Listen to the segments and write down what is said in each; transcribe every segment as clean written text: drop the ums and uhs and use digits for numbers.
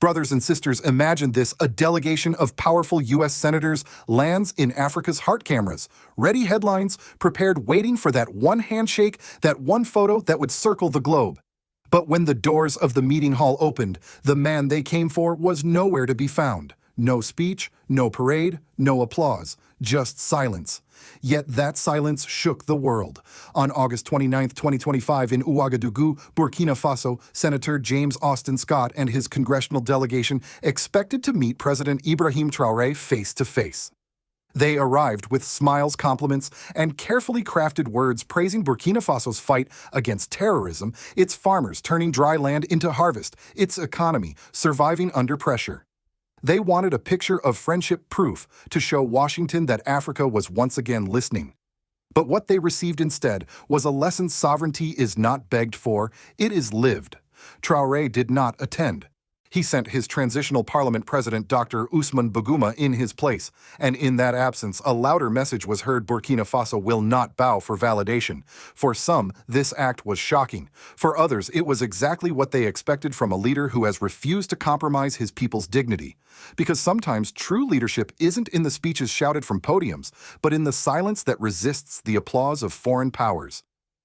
Brothers and sisters, imagine this: a delegation of powerful U.S. senators lands in Africa's heart. Cameras, ready, headlines prepared, waiting for that one handshake, that one photo that would circle the globe. But when the doors of the meeting hall opened, the man they came for was nowhere to be found. No speech, no parade, no applause, just silence. Yet that silence shook the world. On August 29, 2025, in Ouagadougou, Burkina Faso, Senator James Austin Scott and his congressional delegation expected to meet President Ibrahim Traoré face to face. They arrived with smiles, compliments, and carefully crafted words praising Burkina Faso's fight against terrorism, its farmers turning dry land into harvest, its economy surviving under pressure. They wanted a picture of friendship, proof to show Washington that Africa was once again listening. But what they received instead was a lesson: sovereignty is not begged for, it is lived. Traoré did not attend. He sent his transitional parliament president, Dr. Ousmane Baguma, in his place, and in that absence, a louder message was heard: Burkina Faso will not bow for validation. For some, this act was shocking. For others, it was exactly what they expected from a leader who has refused to compromise his people's dignity. Because sometimes true leadership isn't in the speeches shouted from podiums, but in the silence that resists the applause of foreign powers.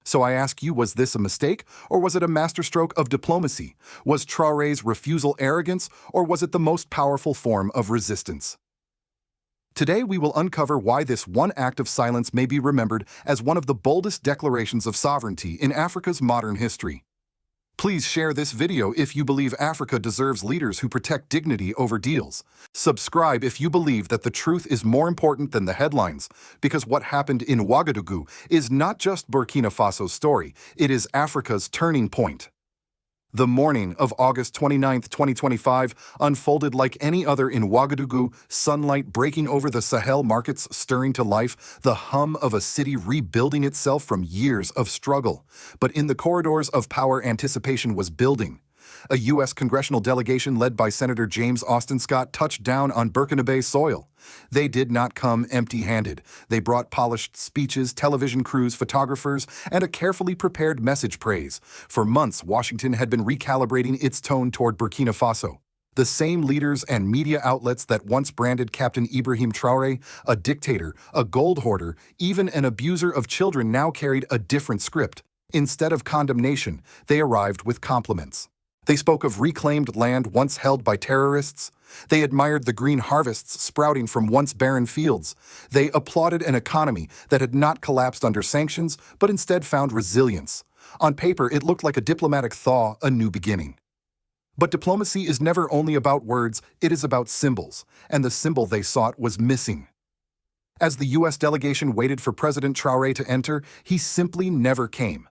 So I ask you, was this a mistake, or was it a masterstroke of diplomacy? Was Traoré's refusal arrogance, or was it the most powerful form of resistance? Today we will uncover why this one act of silence may be remembered as one of the boldest declarations of sovereignty in Africa's modern history. Please share this video if you believe Africa deserves leaders who protect dignity over deals. Subscribe if you believe that the truth is more important than the headlines, because what happened in Ouagadougou is not just Burkina Faso's story, it is Africa's turning point. The morning of August 29, 2025, unfolded like any other in Ouagadougou, sunlight breaking over the Sahel, markets stirring to life, the hum of a city rebuilding itself from years of struggle. But in the corridors of power, anticipation was building. A U.S. congressional delegation led by Senator James Austin Scott touched down on Burkina Faso soil. They did not come empty-handed. They brought polished speeches, television crews, photographers, and a carefully prepared message praise. For months, Washington had been recalibrating its tone toward Burkina Faso. The same leaders and media outlets that once branded Captain Ibrahim Traoré a dictator, a gold hoarder, even an abuser of children now carried a different script. Instead of condemnation, they arrived with compliments. They spoke of reclaimed land once held by terrorists. They admired the green harvests sprouting from once barren fields. They applauded an economy that had not collapsed under sanctions, but instead found resilience. On paper, it looked like a diplomatic thaw, a new beginning. But diplomacy is never only about words, it is about symbols, and the symbol they sought was missing. As the U.S. delegation waited for President Traoré to enter, he simply never came.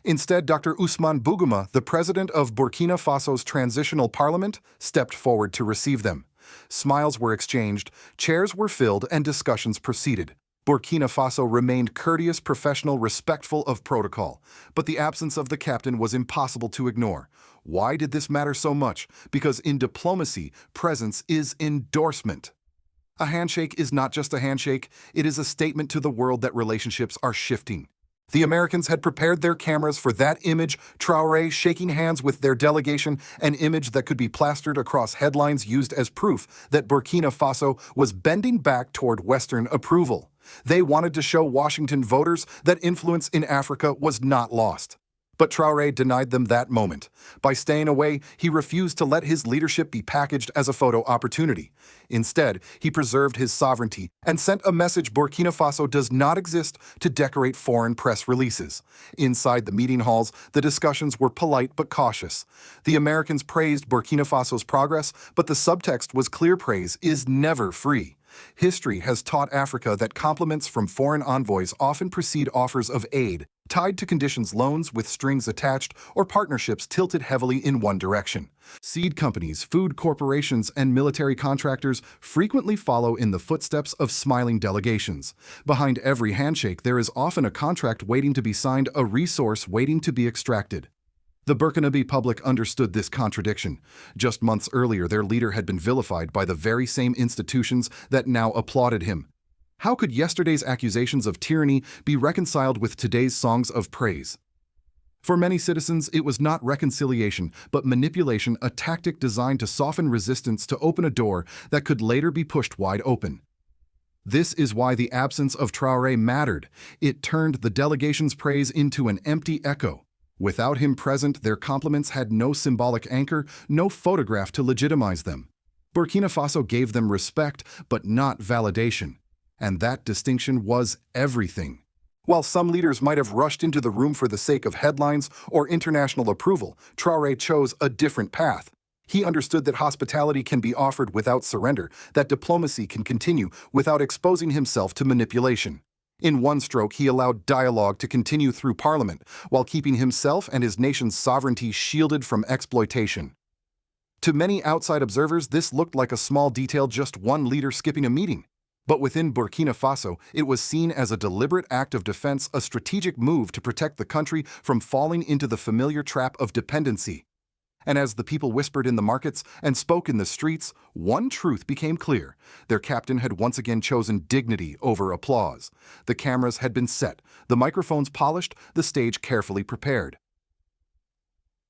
Instead, Dr. Ousmane Baguma, the president of Burkina Faso's transitional parliament, stepped forward to receive them. Smiles were exchanged, chairs were filled, and discussions proceeded. Burkina Faso remained courteous, professional, respectful of protocol, but the absence of the captain was impossible to ignore. Why did this matter so much? Because in diplomacy, presence is endorsement. A handshake is not just a handshake, it is a statement to the world that relationships are shifting. The Americans had prepared their cameras for that image: Traoré shaking hands with their delegation, an image that could be plastered across headlines used as proof that Burkina Faso was bending back toward Western approval. They wanted to show Washington voters that influence in Africa was not lost. But Traoré denied them that moment. By staying away, he refused to let his leadership be packaged as a photo opportunity. Instead, he preserved his sovereignty and sent a message: Burkina Faso does not exist to decorate foreign press releases. Inside the meeting halls, the discussions were polite but cautious. The Americans praised Burkina Faso's progress, but the subtext was clear: praise is never free. History has taught Africa that compliments from foreign envoys often precede offers of aid, tied to conditions: loans with strings attached, or partnerships tilted heavily in one direction. Seed companies, food corporations, and military contractors frequently follow in the footsteps of smiling delegations. Behind every handshake, there is often a contract waiting to be signed, a resource waiting to be extracted. The Burkina Faso public understood this contradiction. Just months earlier, their leader had been vilified by the very same institutions that now applauded him. How could yesterday's accusations of tyranny be reconciled with today's songs of praise? For many citizens, it was not reconciliation, but manipulation, a tactic designed to soften resistance to open a door that could later be pushed wide open. This is why the absence of Traoré mattered. It turned the delegation's praise into an empty echo. Without him present, their compliments had no symbolic anchor, no photograph to legitimize them. Burkina Faso gave them respect, but not validation. And that distinction was everything. While some leaders might have rushed into the room for the sake of headlines or international approval, Traoré chose a different path. He understood that hospitality can be offered without surrender, that diplomacy can continue without exposing himself to manipulation. In one stroke, he allowed dialogue to continue through parliament, while keeping himself and his nation's sovereignty shielded from exploitation. To many outside observers, this looked like a small detail, just one leader skipping a meeting. But within Burkina Faso, it was seen as a deliberate act of defense, a strategic move to protect the country from falling into the familiar trap of dependency. And as the people whispered in the markets and spoke in the streets, one truth became clear. Their captain had once again chosen dignity over applause. The cameras had been set, the microphones polished, the stage carefully prepared.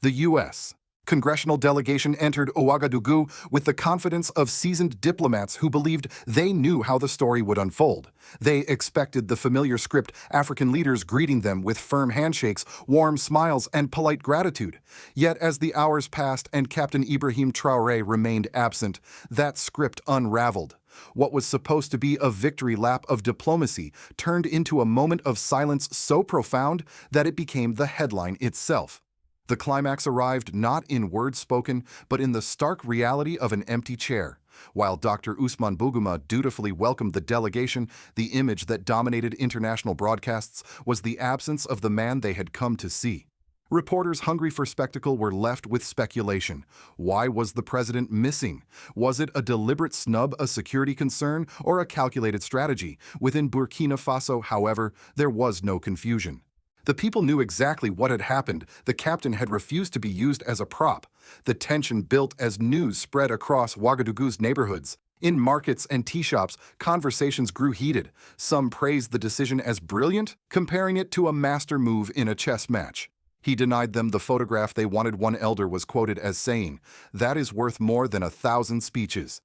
The U.S. congressional delegation entered Ouagadougou with the confidence of seasoned diplomats who believed they knew how the story would unfold. They expected the familiar script, African leaders greeting them with firm handshakes, warm smiles, and polite gratitude. Yet as the hours passed and Captain Ibrahim Traoré remained absent, that script unraveled. What was supposed to be a victory lap of diplomacy turned into a moment of silence so profound that it became the headline itself. The climax arrived not in words spoken, but in the stark reality of an empty chair. While Dr. Ousmane Bougouma dutifully welcomed the delegation, the image that dominated international broadcasts was the absence of the man they had come to see. Reporters hungry for spectacle were left with speculation. Why was the president missing? Was it a deliberate snub, a security concern, or a calculated strategy? Within Burkina Faso, however, there was no confusion. The people knew exactly what had happened. The captain had refused to be used as a prop. The tension built as news spread across Ouagadougou's neighborhoods. In markets and tea shops, conversations grew heated. Some praised the decision as brilliant, comparing it to a master move in a chess match. He denied them the photograph they wanted. One elder was quoted as saying, "That is worth more than 1,000 speeches."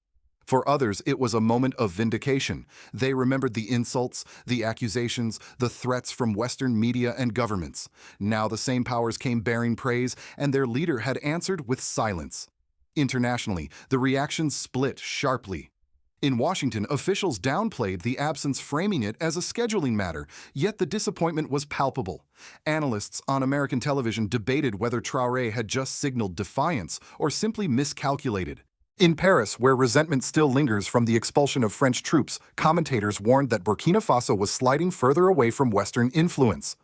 For others, it was a moment of vindication. They remembered the insults, the accusations, the threats from Western media and governments. Now the same powers came bearing praise, and their leader had answered with silence. Internationally, the reactions split sharply. In Washington, officials downplayed the absence, framing it as a scheduling matter, yet the disappointment was palpable. Analysts on American television debated whether Traoré had just signaled defiance or simply miscalculated. In Paris, where resentment still lingers from the expulsion of French troops, commentators warned that Burkina Faso was sliding further away from Western influence.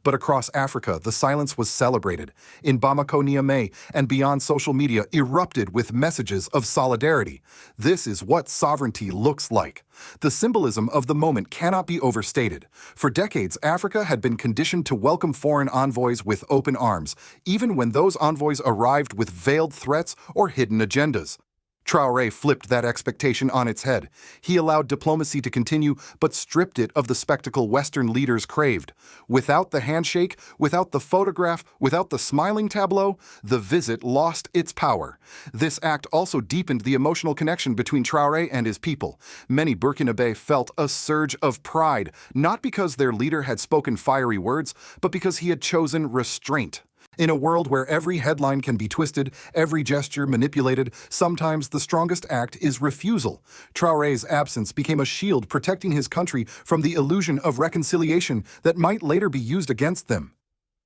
But across Africa, the silence was celebrated. In Bamako, Niamey, and beyond, social media erupted with messages of solidarity. This is what sovereignty looks like. The symbolism of the moment cannot be overstated. For decades, Africa had been conditioned to welcome foreign envoys with open arms, even when those envoys arrived with veiled threats or hidden agendas. Traoré flipped that expectation on its head. He allowed diplomacy to continue, but stripped it of the spectacle Western leaders craved. Without the handshake, without the photograph, without the smiling tableau, the visit lost its power. This act also deepened the emotional connection between Traoré and his people. Many Burkinabés felt a surge of pride, not because their leader had spoken fiery words, but because he had chosen restraint. In a world where every headline can be twisted, every gesture manipulated, sometimes the strongest act is refusal. Traoré's absence became a shield protecting his country from the illusion of reconciliation that might later be used against them.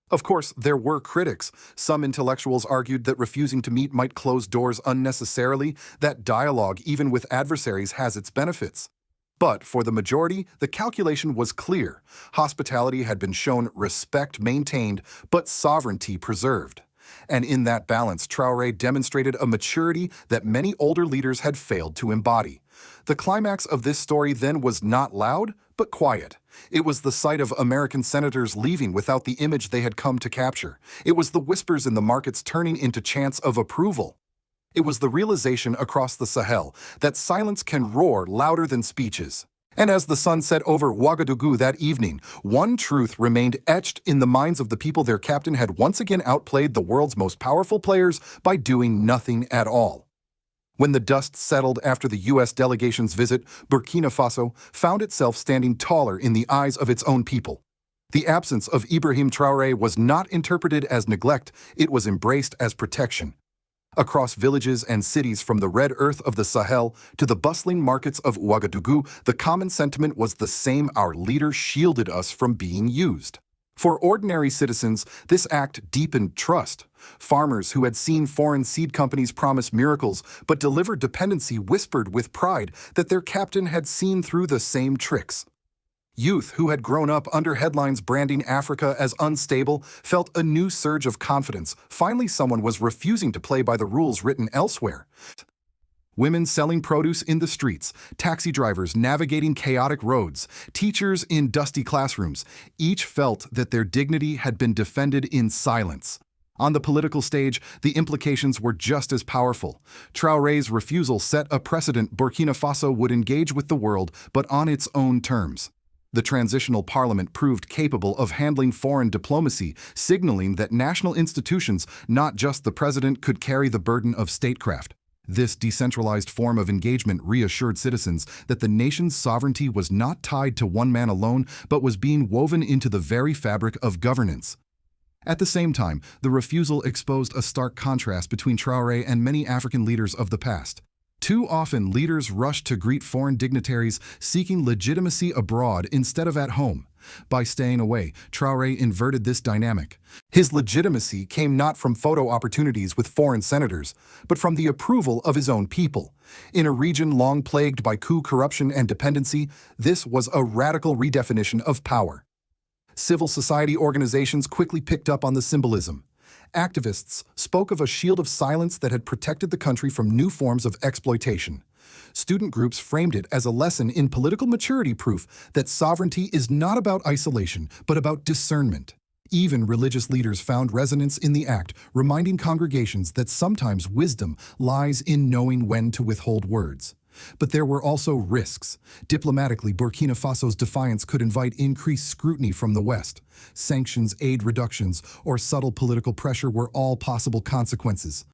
Of course, there were critics. Some intellectuals argued that refusing to meet might close doors unnecessarily, that dialogue, even with adversaries, has its benefits. But for the majority, the calculation was clear. Hospitality had been shown, respect maintained, but sovereignty preserved. And in that balance, Traoré demonstrated a maturity that many older leaders had failed to embody. The climax of this story then was not loud, but quiet. It was the sight of American senators leaving without the image they had come to capture. It was the whispers in the markets turning into chants of approval. It was the realization across the Sahel that silence can roar louder than speeches. And as the sun set over Ouagadougou that evening, one truth remained etched in the minds of the people: their captain had once again outplayed the world's most powerful players by doing nothing at all. When the dust settled after the U.S. delegation's visit, Burkina Faso found itself standing taller in the eyes of its own people. The absence of Ibrahim Traoré was not interpreted as neglect, it was embraced as protection. Across villages and cities, from the red earth of the Sahel to the bustling markets of Ouagadougou, the common sentiment was the same: our leader shielded us from being used. For ordinary citizens, this act deepened trust. Farmers who had seen foreign seed companies promise miracles but deliver dependency whispered with pride that their captain had seen through the same tricks. Youth who had grown up under headlines branding Africa as unstable felt a new surge of confidence. Finally, someone was refusing to play by the rules written elsewhere. Women selling produce in the streets, taxi drivers navigating chaotic roads, teachers in dusty classrooms, each felt that their dignity had been defended in silence. On the political stage, the implications were just as powerful. Traoré's refusal set a precedent: Burkina Faso would engage with the world, but on its own terms. The transitional parliament proved capable of handling foreign diplomacy, signaling that national institutions, not just the president, could carry the burden of statecraft. This decentralized form of engagement reassured citizens that the nation's sovereignty was not tied to one man alone, but was being woven into the very fabric of governance. At the same time, the refusal exposed a stark contrast between Traoré and many African leaders of the past. Too often, leaders rushed to greet foreign dignitaries seeking legitimacy abroad instead of at home. By staying away, Traoré inverted this dynamic. His legitimacy came not from photo opportunities with foreign senators, but from the approval of his own people. In a region long plagued by coup, corruption, and dependency, this was a radical redefinition of power. Civil society organizations quickly picked up on the symbolism. Activists spoke of a shield of silence that had protected the country from new forms of exploitation. Student groups framed it as a lesson in political maturity, proof that sovereignty is not about isolation, but about discernment. Even religious leaders found resonance in the act, reminding congregations that sometimes wisdom lies in knowing when to withhold words. But there were also risks. Diplomatically, Burkina Faso's defiance could invite increased scrutiny from the West. Sanctions, aid reductions, or subtle political pressure were all possible consequences.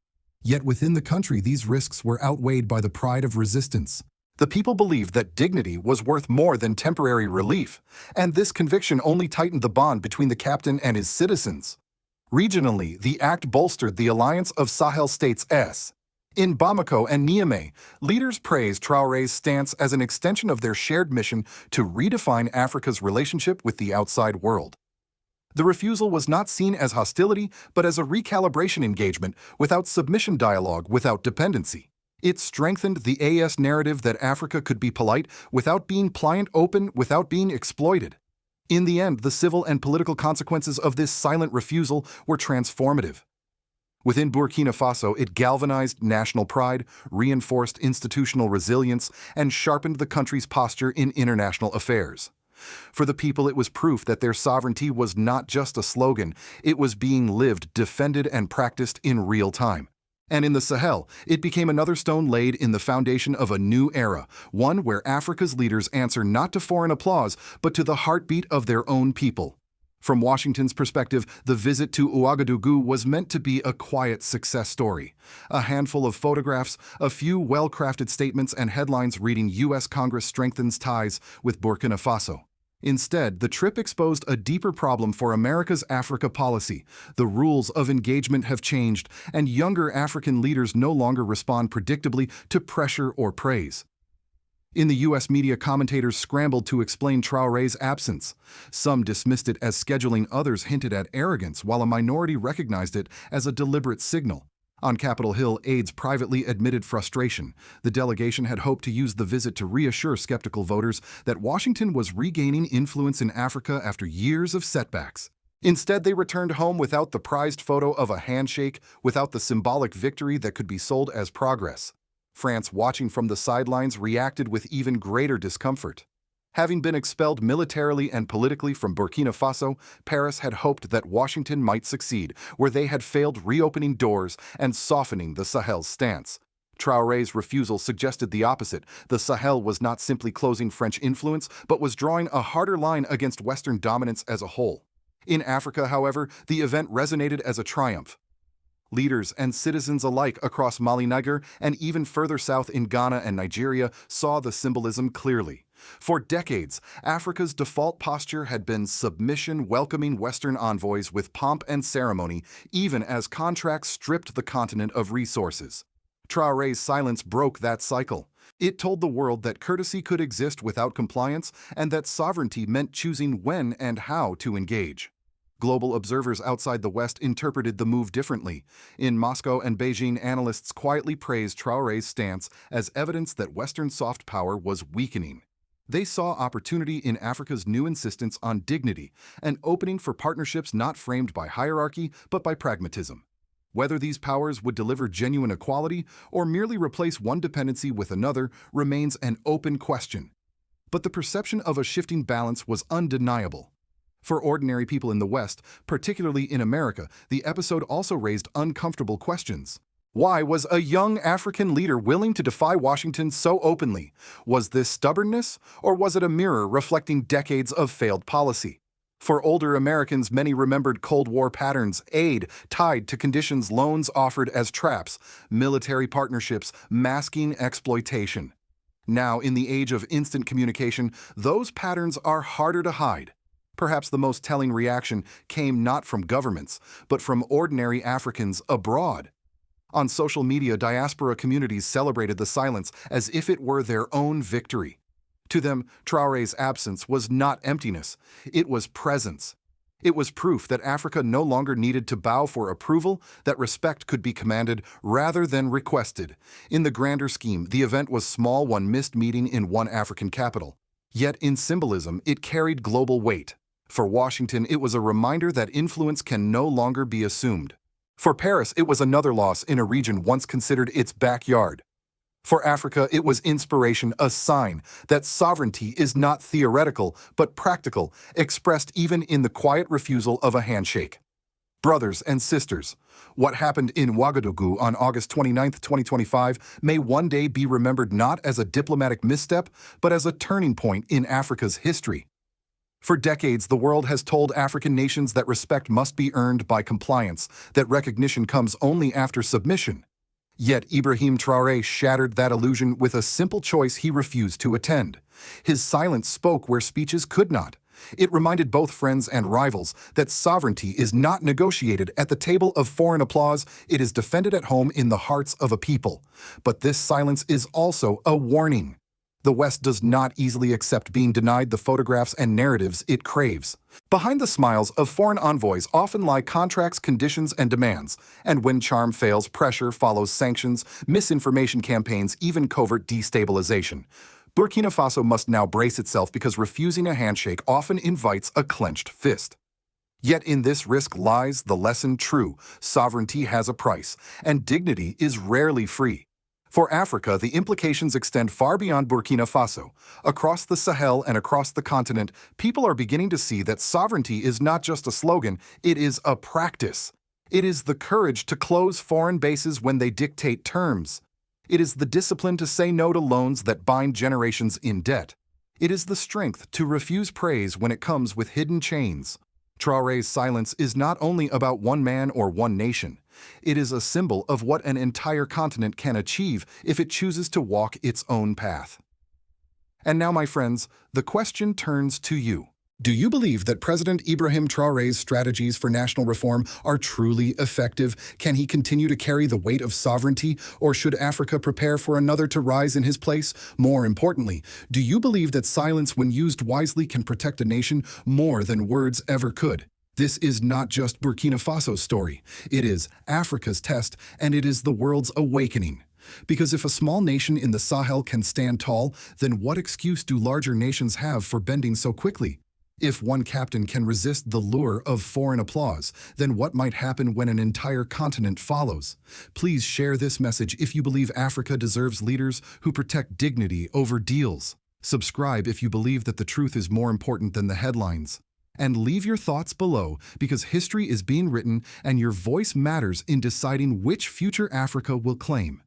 Yet within the country, these risks were outweighed by the pride of resistance. The people believed that dignity was worth more than temporary relief, and this conviction only tightened the bond between the captain and his citizens. Regionally, the act bolstered the alliance of Sahel states. In Bamako and Niamey, leaders praised Traoré's stance as an extension of their shared mission to redefine Africa's relationship with the outside world. The refusal was not seen as hostility, but as a recalibration engagement, without submission, dialogue without dependency. It strengthened the AS narrative that Africa could be polite without being pliant, open without being exploited. In the end, the civil and political consequences of this silent refusal were transformative. Within Burkina Faso, it galvanized national pride, reinforced institutional resilience, and sharpened the country's posture in international affairs. For the people, it was proof that their sovereignty was not just a slogan, it was being lived, defended, and practiced in real time. And in the Sahel, it became another stone laid in the foundation of a new era, one where Africa's leaders answer not to foreign applause, but to the heartbeat of their own people. From Washington's perspective, the visit to Ouagadougou was meant to be a quiet success story. A handful of photographs, a few well-crafted statements, and headlines reading U.S. Congress strengthens ties with Burkina Faso. Instead, the trip exposed a deeper problem for America's Africa policy. The rules of engagement have changed, and younger African leaders no longer respond predictably to pressure or praise. In the U.S. media, commentators scrambled to explain Traoré's absence. Some dismissed it as scheduling, others hinted at arrogance, while a minority recognized it as a deliberate signal. On Capitol Hill, aides privately admitted frustration. The delegation had hoped to use the visit to reassure skeptical voters that Washington was regaining influence in Africa after years of setbacks. Instead, they returned home without the prized photo of a handshake, without the symbolic victory that could be sold as progress. France, watching from the sidelines, reacted with even greater discomfort. Having been expelled militarily and politically from Burkina Faso, Paris had hoped that Washington might succeed, where they had failed reopening doors and softening the Sahel's stance. Traoré's refusal suggested the opposite. The Sahel was not simply closing French influence, but was drawing a harder line against Western dominance as a whole. In Africa, however, the event resonated as a triumph. Leaders and citizens alike across Mali, Niger, and even further south in Ghana and Nigeria saw the symbolism clearly. For decades, Africa's default posture had been submission, welcoming Western envoys with pomp and ceremony, even as contracts stripped the continent of resources. Traoré's silence broke that cycle. It told the world that courtesy could exist without compliance and that sovereignty meant choosing when and how to engage. Global observers outside the West interpreted the move differently. In Moscow and Beijing, analysts quietly praised Traoré's stance as evidence that Western soft power was weakening. They saw opportunity in Africa's new insistence on dignity, an opening for partnerships not framed by hierarchy but by pragmatism. Whether these powers would deliver genuine equality or merely replace one dependency with another remains an open question. But the perception of a shifting balance was undeniable. For ordinary people in the West, particularly in America, the episode also raised uncomfortable questions. Why was a young African leader willing to defy Washington so openly? Was this stubbornness, or was it a mirror reflecting decades of failed policy? For older Americans, many remembered Cold War patterns, aid tied to conditions, loans offered as traps, military partnerships masking exploitation. Now, in the age of instant communication, those patterns are harder to hide. Perhaps the most telling reaction came not from governments, but from ordinary Africans abroad. On social media, diaspora communities celebrated the silence as if it were their own victory. To them, Traoré's absence was not emptiness, it was presence. It was proof that Africa no longer needed to bow for approval, that respect could be commanded rather than requested. In the grander scheme, the event was small, one missed meeting in one African capital. Yet in symbolism, it carried global weight. For Washington, it was a reminder that influence can no longer be assumed. For Paris, it was another loss in a region once considered its backyard. For Africa, it was inspiration, a sign that sovereignty is not theoretical but practical, expressed even in the quiet refusal of a handshake. Brothers and sisters, what happened in Ouagadougou on August 29, 2025 may one day be remembered not as a diplomatic misstep, but as a turning point in Africa's history. For decades, the world has told African nations that respect must be earned by compliance, that recognition comes only after submission. Yet Ibrahim Traoré shattered that illusion with a simple choice he refused to attend. His silence spoke where speeches could not. It reminded both friends and rivals that sovereignty is not negotiated at the table of foreign applause, it is defended at home in the hearts of a people. But this silence is also a warning. The West does not easily accept being denied the photographs and narratives it craves. Behind the smiles of foreign envoys often lie contracts, conditions, and demands. And when charm fails, pressure follows sanctions, misinformation campaigns, even covert destabilization. Burkina Faso must now brace itself because refusing a handshake often invites a clenched fist. Yet in this risk lies the lesson true: sovereignty has a price, and dignity is rarely free. For Africa, the implications extend far beyond Burkina Faso. Across the Sahel and across the continent, people are beginning to see that sovereignty is not just a slogan, it is a practice. It is the courage to close foreign bases when they dictate terms. It is the discipline to say no to loans that bind generations in debt. It is the strength to refuse praise when it comes with hidden chains. Traoré's silence is not only about one man or one nation. It is a symbol of what an entire continent can achieve if it chooses to walk its own path. And now, my friends, the question turns to you. Do you believe that President Ibrahim Traoré's strategies for national reform are truly effective? Can he continue to carry the weight of sovereignty, or should Africa prepare for another to rise in his place? More importantly, do you believe that silence, when used wisely, can protect a nation more than words ever could? This is not just Burkina Faso's story. It is Africa's test, and it is the world's awakening. Because if a small nation in the Sahel can stand tall, then what excuse do larger nations have for bending so quickly? If one captain can resist the lure of foreign applause, then what might happen when an entire continent follows? Please share this message if you believe Africa deserves leaders who protect dignity over deals. Subscribe if you believe that the truth is more important than the headlines. And leave your thoughts below, because history is being written and your voice matters in deciding which future Africa will claim.